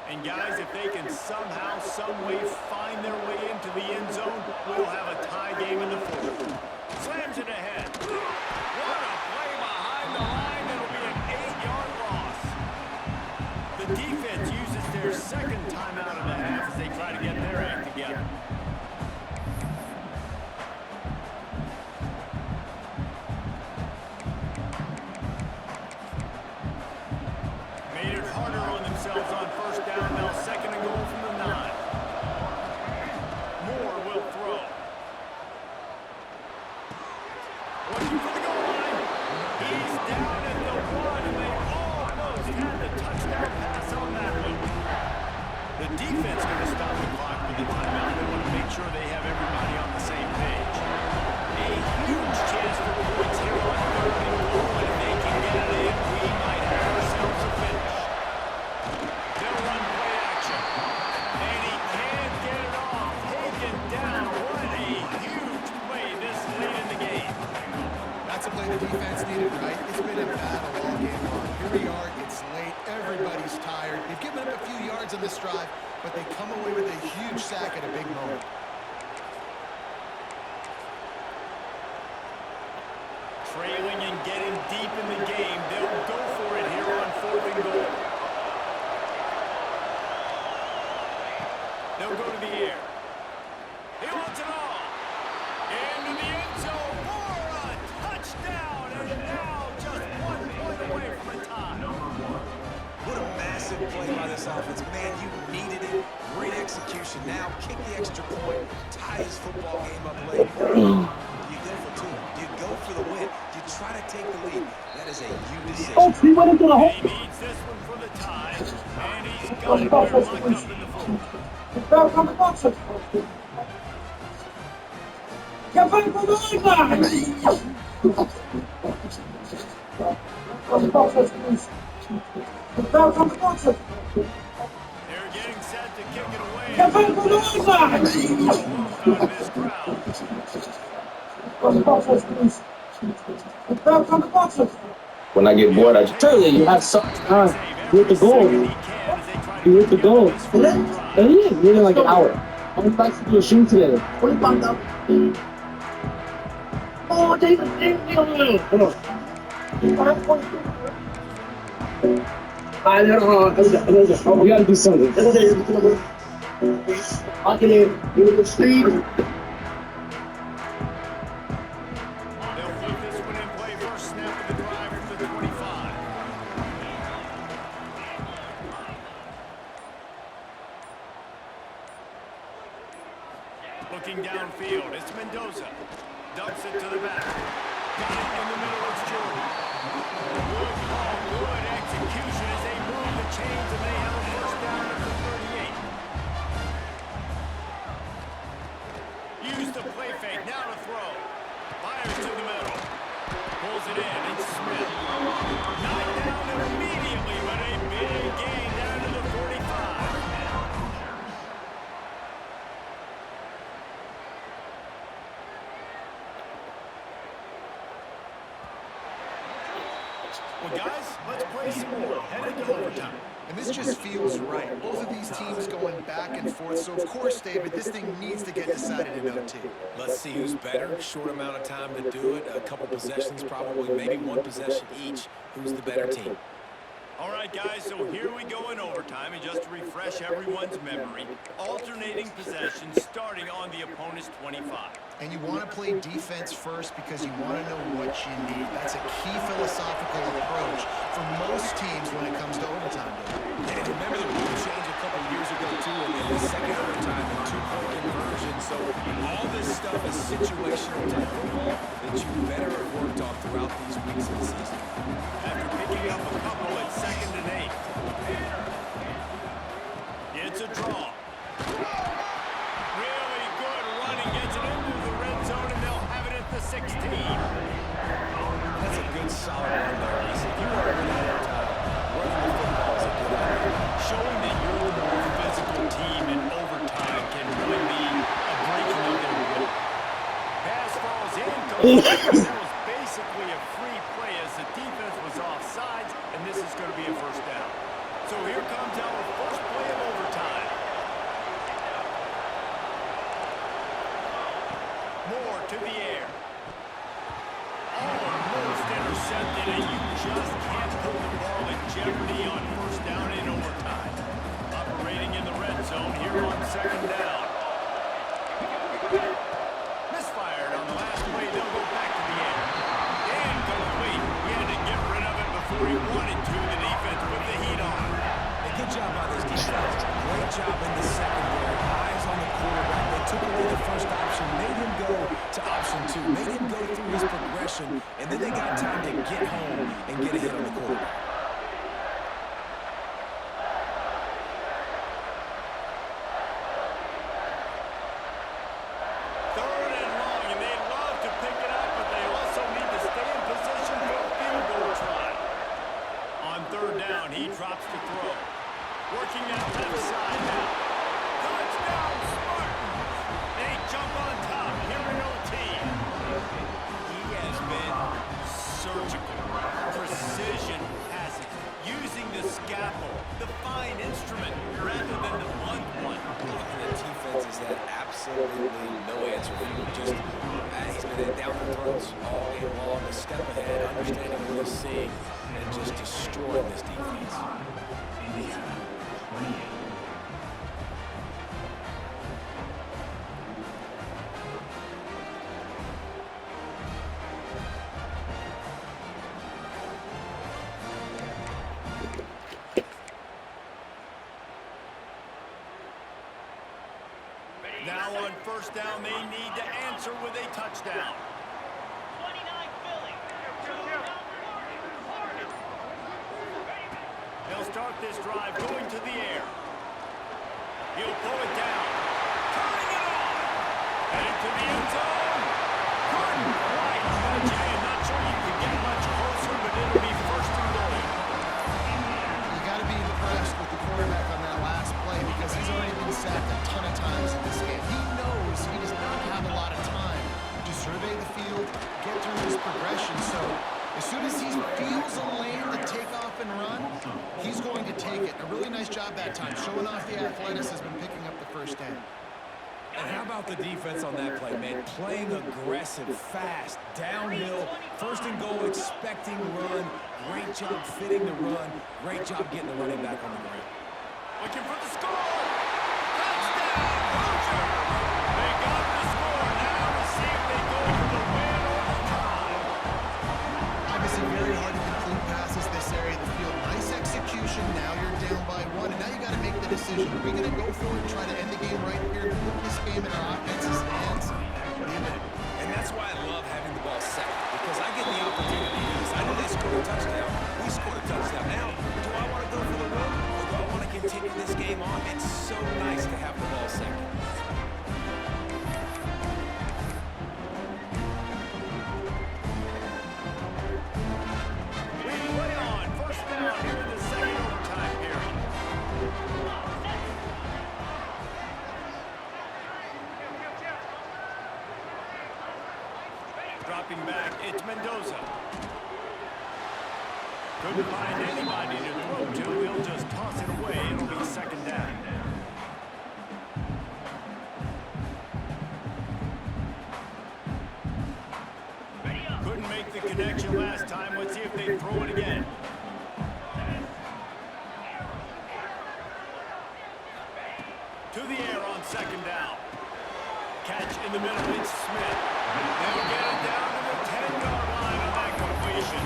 And guys, if they can somehow, some way find their way into the end zone, we'll have a tie game in the 4th. Slams it ahead. What a play behind the line. It'll be an 8-yard loss. The defense uses their 2nd timeout of the half as they try to get their act together. Made it harder on themselves on 1st down. Now 2nd and goal from the 9. Looking for the goal line. He's down at the 1, and they almost had the touchdown pass on that one. The defense going to stop the clock with the timeout. They want to make sure they have everybody on the same page. A huge chance for points here on 3rd and goal, and if they can get it in, we might have ourselves a finish. They'll run play action, and he can't get it off. Taken down. What a huge play this late in the game. That's a play the defense needed, right? It's been a battle all game long. Here we are. It's late. Everybody's tired. They've given up a few yards on this drive, but they come away with a huge sack at a big moment. Trailing and getting deep in the game. They'll go for it here on 4th and goal. They'll go to the air. He wants it all. Into the end zone for a touchdown. And now just 1 point away from a tie. What a massive play by this offense. Man, you needed it. Great execution. Now kick the extra point. Tie this football game up late. You go for 2. You go for the win. You try to take the lead. That is a huge decision. Oh, he went into the hole. He needs this one for the tie. And he's got it there locked up in the fold. Back on the boxes. Get back on the line. On the boxes, please. Get back on the boxes. They're getting set to kick it away. Get back on the line. Out of this crowd. On the boxes, please. Get back on the boxes. When I get bored, I just tell you have some time with the goal. You with the goal. And yeah, really like an hour. I'm about to do a shoot today. What are you bumped up? Oh, David, come on. I know. We gotta do something. I can do the speed. They'll put this one in play. First snap of the drive from the 25. Looking downfield, it's Mendoza. Dumps it to the back. Got it in the middle, it's Jordan. Good call, good execution as they move the chains and they have a first down at the 38. Use the play fake, now to throw. Fires to the middle. Pulls it in, it's Smith. Knocked down immediately, but a big gain down to the 45. Well, guys, let's play some more. Headed to overtime. And this just feels right. Both of these teams going back and forth. So, of course, David, this thing needs to get decided in OT. Let's see who's better. Short amount of time to do it. A couple possessions, probably maybe 1 possession each. Who's the better team? All right, guys, so here we go in overtime, and just to refresh everyone's memory, alternating possessions starting on the opponent's 25. And you want to play defense first because you want to know what you need. That's a key philosophical approach for most teams when it comes to overtime. And remember the rule change a couple years ago, too, in the second overtime and 2-point conversion. So all this stuff is situational type football that you better have worked on throughout these weeks of the season. After picking up a couple at 2nd and 8. It's a draw. Really good running, gets it into the red zone, and they'll have it at the 16. That's a good solid run there, Reese. If you are in overtime, running the football is a good idea. Showing that you're the more physical team in overtime can really be a breaking of their will. Pass falls in. That was basically a free play as the defense was offsides, and this is going to be a first down. So here comes our first play of overtime. Moore to the air. Almost intercepted, and you just can't put the ball in jeopardy on first down in overtime. Operating in the red zone here on 2nd down. Misfired on the last play. They'll go back to the air. Incomplete. He had to get rid of it before he wanted to. The defense put the heat on. A good job by this defense. Great job in the secondary. Eyes on the quarterback. They took away the first option, made him go to option 2, made him go through his progression possession, and then they got time to get home and get ahead on the quarterback. Third and long, and they'd love to pick it up, but they also need to stay in position for a field goal try. On third down, he drops to throw. Working that left side now. Touchdown, Spartans! They jump on top here in OT. He has been surgical. Precision passes. Using the scalpel, the fine instrument, rather than the blunt one. And the defense has had absolutely no answer for him. Just, he's been down the throats all game long, a step ahead, understanding what he's seeing, and just destroying this defense. Now on first down, they need to answer with a touchdown. 29 Philly. They'll start this drive going to the air. He'll pull it down. Turning it on. Headed to the end zone. Couldn't quite touch it. I'm not sure you can get much closer, but it'll be first and goal. You got to be impressed with the quarterback on that last play because he's already been sacked a ton of times in this game. He knows he does not have a lot of time to survey the field, get through his progression. So as soon as he feels a lane to take off and run, he's going to take it. A really nice job that time, showing off the athleticism and picking up the first down. And how about the defense on that play, man? Playing aggressive, fast, downhill, first and goal, expecting run. Great job fitting the run. Great job getting the running back on the ground. Looking for the score. Touchdown, Hoosier. They got the score. Now to see if they go for the win or the tie. Obviously very hard to complete passes this area of the field. Nice execution. Now you're down by one, and now you got to make the decision. Are we going to go for it and try to end the game right here and put this game in our offense's hands? What do you think? And that's why I love having the ball set, because I get the opportunity to do this. I know they scored a touchdown. We scored a touchdown. Now, do I want to go for the win, or do I want to continue this game on? It's so nice to have the ball second. We play on. First down here in the second overtime period. Dropping back, it's Mendoza. Couldn't find anybody to throw to. He'll just toss it away. It'll be second down. Couldn't make the connection last time. Let's see if they throw it again. To the air on second down. Catch in the middle, it's Smith. They'll get it down to the 10-yard line on that completion.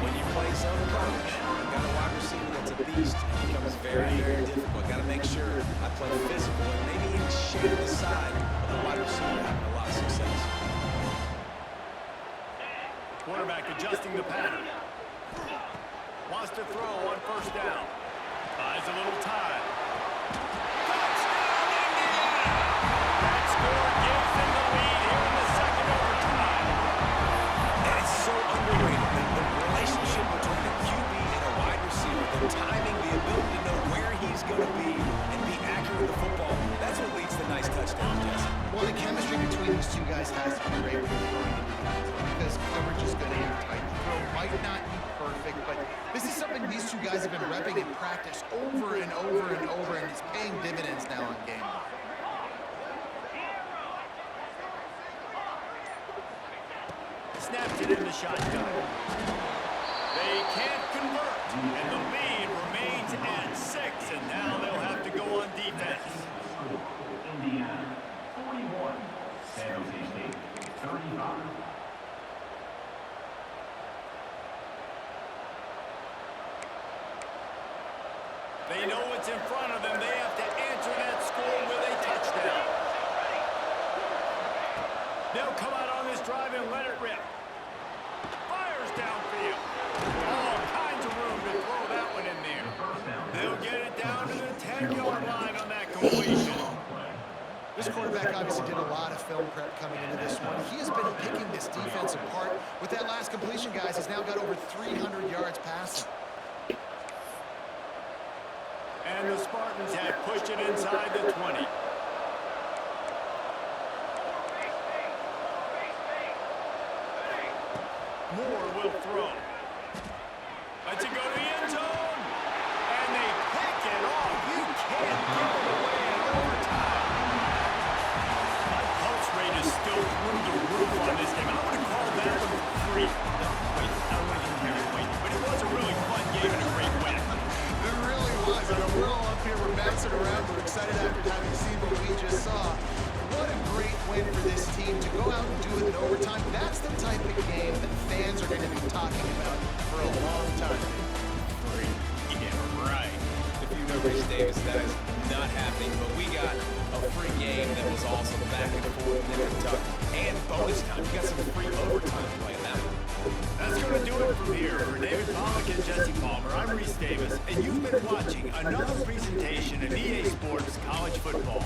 When you play zone coverage, you've got a wide receiver that's a beast. It becomes very, very difficult. Got to make sure I play physical and maybe even shade the side of the wide receiver having a lot of success. Quarterback adjusting the pattern. Wants to throw on first down. Buys a little time. Touchdown, Indiana! That score gives them the lead here in the second overtime. And it's so underrated. The relationship between a QB and a wide receiver, the timing, the ability to know where he's going to be and be accurate with the football, that's what leads to nice touchdowns, Jesse. Well, the chemistry between these two guys has to be great when you're throwing into the end zone because coverage is going to be tight. The throw might not be perfect, but this is something these two guys have been repping in practice over and over and over, and it's paying dividends now on game day. Snaps it in the shotgun. They can't convert, and the lead remains at 6, and now they'll have to go on defense. Indiana, 41. San Jose State, 35. They know what's in front of them. They have to answer that score with a touchdown. They'll come out on this drive and let it rip. downfield. All kinds of room to throw that one in there. They'll get it down to the 10-yard line on that completion. This quarterback obviously did a lot of film prep coming into this one. He has been picking this defense apart. With that last completion, guys, he's now got over 300 yards passing. And the Spartans have pushed it inside the 20. Moore will throw. Lets it go to the end zone. And they pick it off. You can't give it away in overtime. My pulse rate is still through the roof on this game. I would have called that one free. Wait, I don't want to get carried away. But it was a really fun game and a great win. It really was. I know we're all up here, we're bouncing around, we're excited after having seen what we just saw. What a great win for this team to go out and do it in overtime. That's the type of game that fans are going to be talking about for a long time. Free. Yeah, right. If you know Rich Davis, that is not happening, but we got a free game that was also back and forth, nip and tuck, and bonus time. We got some free overtime playing that one. That's going to do it from here. For David Pollack and Jesse Palmer, I'm Reese Davis, and you've been watching another presentation of EA Sports College Football.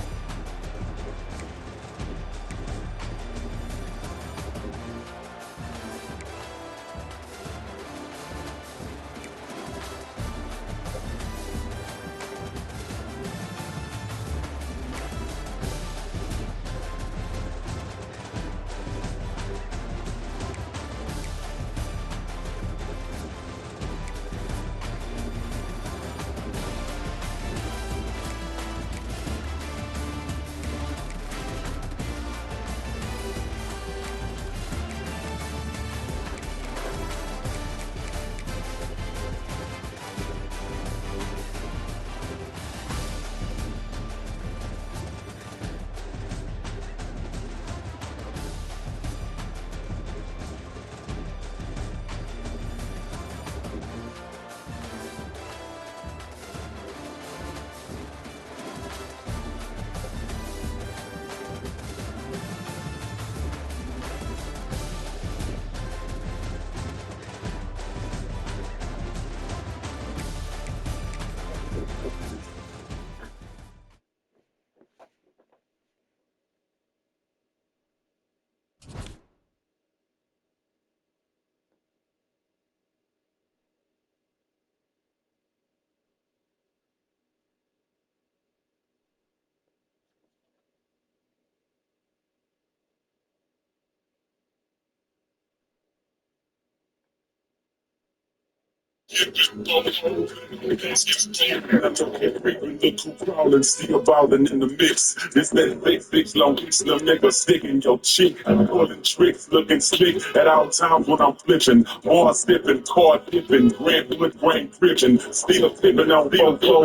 Crawling, still ballin' in the mix. This that fake long little nigga sticking your cheek. Pulling tricks, looking slick at all times when I'm flipping. Bar sipping, car dipping, Grantwood brain gripping. Still flipping on Fofo,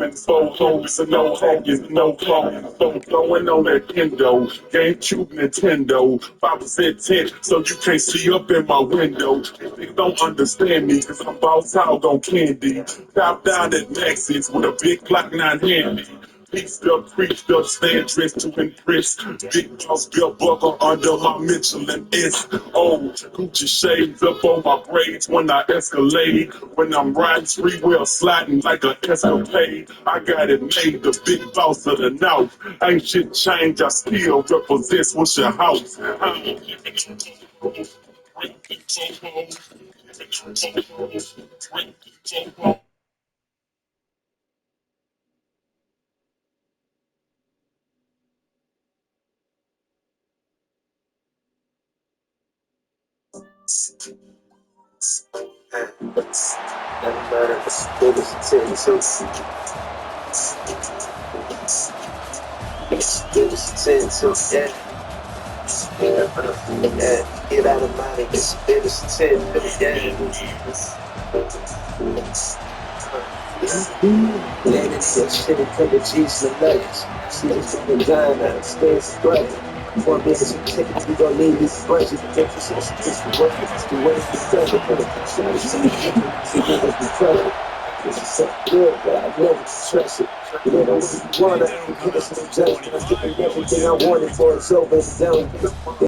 and so no homies, no phone. Throwing on that endo, GameCube, Nintendo. 5% tint, so you can't see up in my window. They don't understand me, cause I'm boss out on candy. Top down at Maxis with a big Glock 9 handy. Pieced up, preached up, stand dressed to impress. Big boss belt buckle under my Michelin S.O. Gucci shades up on my braids when I escalade. When I'm riding street wheel sliding like an escapade. I got it made, the big boss of the North. Ain't shit changed, I still represent what's your house. Get out of mind, it's business 10 for the game. Let it sit, shit, and cut the cheese and nuggets. See this fucking dime out, stay straight. 4 minutes of tickets, we gon' need this budget. It's the way it's the trouble. See niggas be trouble. This is so good, but I never trust it. You don't know what you want, I can give us some judgment. I'm giving everything I wanted for it's over, it's done.